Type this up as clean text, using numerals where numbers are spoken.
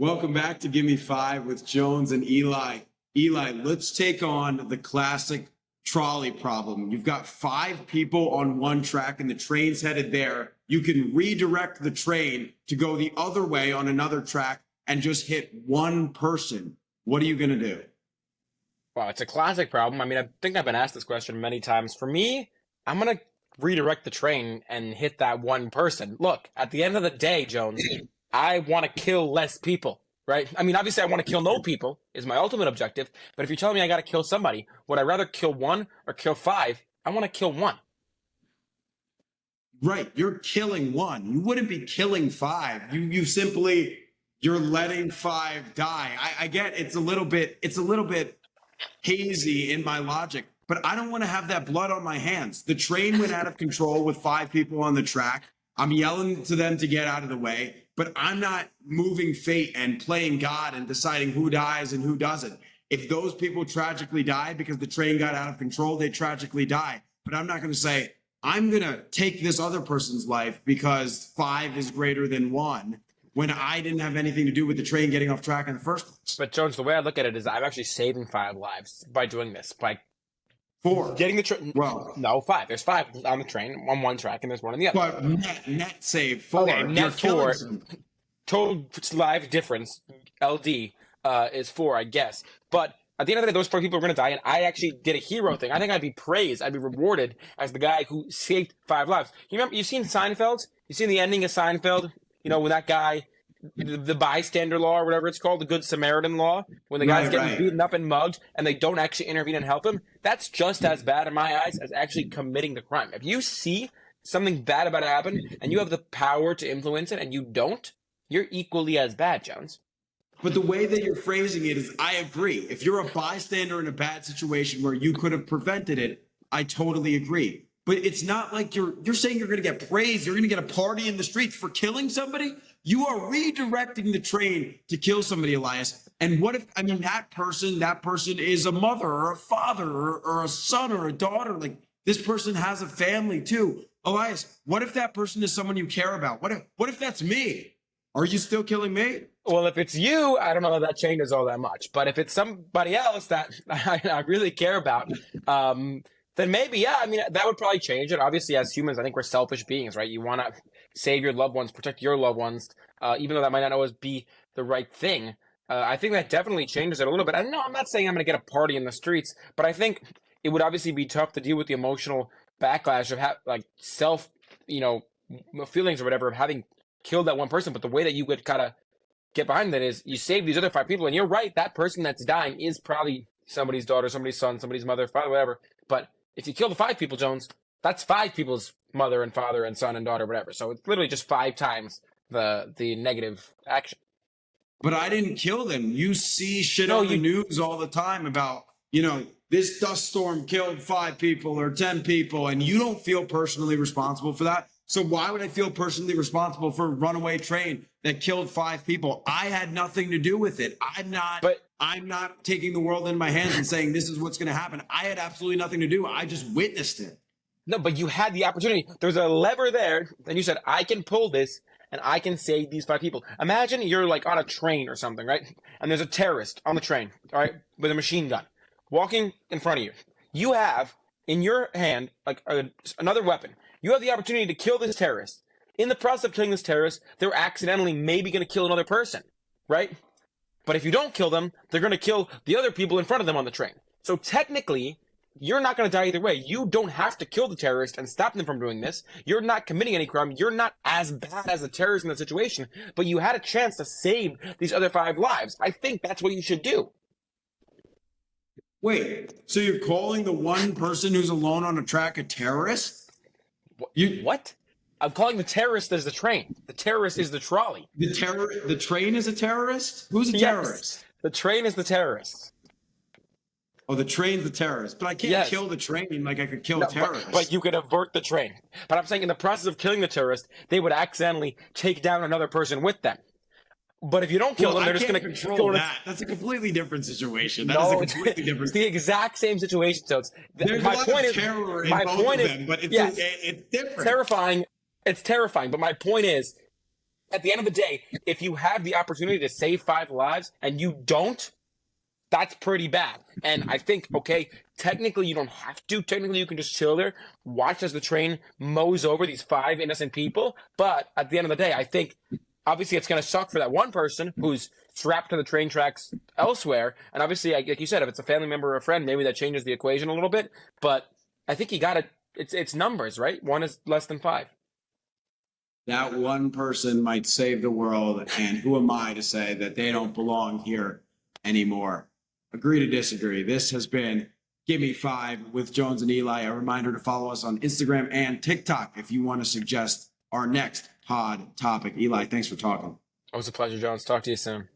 Welcome back to Give Me Five with Jones and Eli. Eli, let's take on the classic trolley problem. You've got five people on one track and the train's headed there. You can redirect the train to go the other way on another track and just hit one person. What are you going to do? Well, it's a classic problem. I mean, I think I've been asked this question many times. For me, I'm going to redirect the train and hit that one person. Look, at the end of the day, Jones, I want to kill less people, right? I mean, obviously, I want to kill no people is my ultimate objective. But if you're telling me I got to kill somebody, would I rather kill one or kill five? I want to kill one. Right, you're killing one. You wouldn't be killing five. You're letting five die. I get it's a little bit hazy in my logic, but I don't want to have that blood on my hands. The train went out of control with five people on the track. I'm yelling to them to get out of the way, but I'm not moving fate and playing God and deciding who dies and who doesn't. If those people tragically die because the train got out of control, they tragically die. But I'm not going to say, I'm going to take this other person's life because five is greater than one when I didn't have anything to do with the train getting off track in the first place. But, Jones, the way I look at it is I'm actually saving five lives by doing this, by Four. getting the train. Well, No, five. There's five on the train on one track, and there's one on the other. but net save four. Okay, You're net killing four. some. Total live difference, LD, is four, I guess. But at the end of the day, those four people are going to die, and I actually did a hero thing. I think I'd be praised. I'd be rewarded as the guy who saved five lives. You've seen Seinfeld? You've seen the ending of Seinfeld? You know, when that guy, the bystander law or whatever it's called, the Good Samaritan law, when the guy's getting beaten up and mugged, and they don't actually intervene and help him, that's just as bad in my eyes as actually committing the crime. If you see something bad about to happen, and you have the power to influence it, and you don't, you're equally as bad, Jones. But the way that you're phrasing it is, I agree. If you're a bystander in a bad situation where you could have prevented it, I totally agree. But it's not like you're saying you're going to get praised. You're going to get a party in the streets for killing somebody. You are redirecting the train to kill somebody, Elias. And what if, I mean, that person is a mother or a father or a son or a daughter. Like, this person has a family too. Elias, what if that person is someone you care about? What if that's me? Are you still killing me? Well, if it's you, I don't know that changes all that much. But if it's somebody else that I really care about, then maybe, yeah, I mean, that would probably change it. Obviously, as humans, I think we're selfish beings, right? You want to save your loved ones, protect your loved ones, even though that might not always be the right thing. I think that definitely changes it a little bit. I know I'm not saying I'm going to get a party in the streets, but I think it would obviously be tough to deal with the emotional backlash of self, feelings or whatever of having killed that one person. But the way that you would kind of get behind that is you save these other five people, and you're right, that person that's dying is probably somebody's daughter, somebody's son, somebody's mother, father, whatever. But if you kill the five people, Jones, that's five people's mother and father and son and daughter, whatever. So it's literally just five times the negative action. But I didn't kill them. You see shit on the news all the time about, this dust storm killed 5 people or 10 people, and you don't feel personally responsible for that. So why would I feel personally responsible for a runaway train that killed 5 people? I had nothing to do with it. I'm not taking the world in my hands and saying this is what's going to happen. I had absolutely nothing to do. I just witnessed it. No, but you had the opportunity. There was a lever there, and you said, I can pull this, and I can save these 5 people. Imagine you're like on a train or something, right? And there's a terrorist on the train, all right, with a machine gun, walking in front of you. You have in your hand like another weapon. You have the opportunity to kill this terrorist. In the process of killing this terrorist, they're accidentally maybe going to kill another person, right? But if you don't kill them, they're going to kill the other people in front of them on the train. So technically, you're not going to die either way. You don't have to kill the terrorist and stop them from doing this. You're not committing any crime. You're not as bad as the terrorist in that situation, but you had a chance to save these other 5 lives. I think that's what you should do. Wait, so you're calling the one person who's alone on a track a terrorist? What? I'm calling the terrorist as the train. The terrorist is the trolley. The train is a terrorist? Who's a terrorist? The train is the terrorist. Oh, the train's the terrorist. But I can't kill the train like I could kill terrorists. But you could avert the train. But I'm saying in the process of killing the terrorist, they would accidentally take down another person with them. But if you don't kill them, they're just going to control that. That's a completely different situation. That is a completely different. It's the exact same situation. So there's my a lot point of is, terror in my both point of is, them, but it's yes, it's different. Terrifying. It's terrifying. But my point is, at the end of the day, if you have the opportunity to save 5 lives and you don't, that's pretty bad. And I think, okay, technically you don't have to. Technically you can just chill there, watch as the train mows over these 5 innocent people. But at the end of the day, I think obviously it's going to suck for that one person who's strapped to the train tracks elsewhere. And obviously, like you said, if it's a family member or a friend, maybe that changes the equation a little bit. But I think you got to, it's numbers, right? 1 is less than 5. That one person might save the world, and who am I to say that they don't belong here anymore? Agree to disagree. This has been Give Me 5 with Jones and Eli. A reminder to follow us on Instagram and TikTok if you want to suggest our next pod topic. Eli, thanks for talking. It was a pleasure, Jones. Talk to you soon.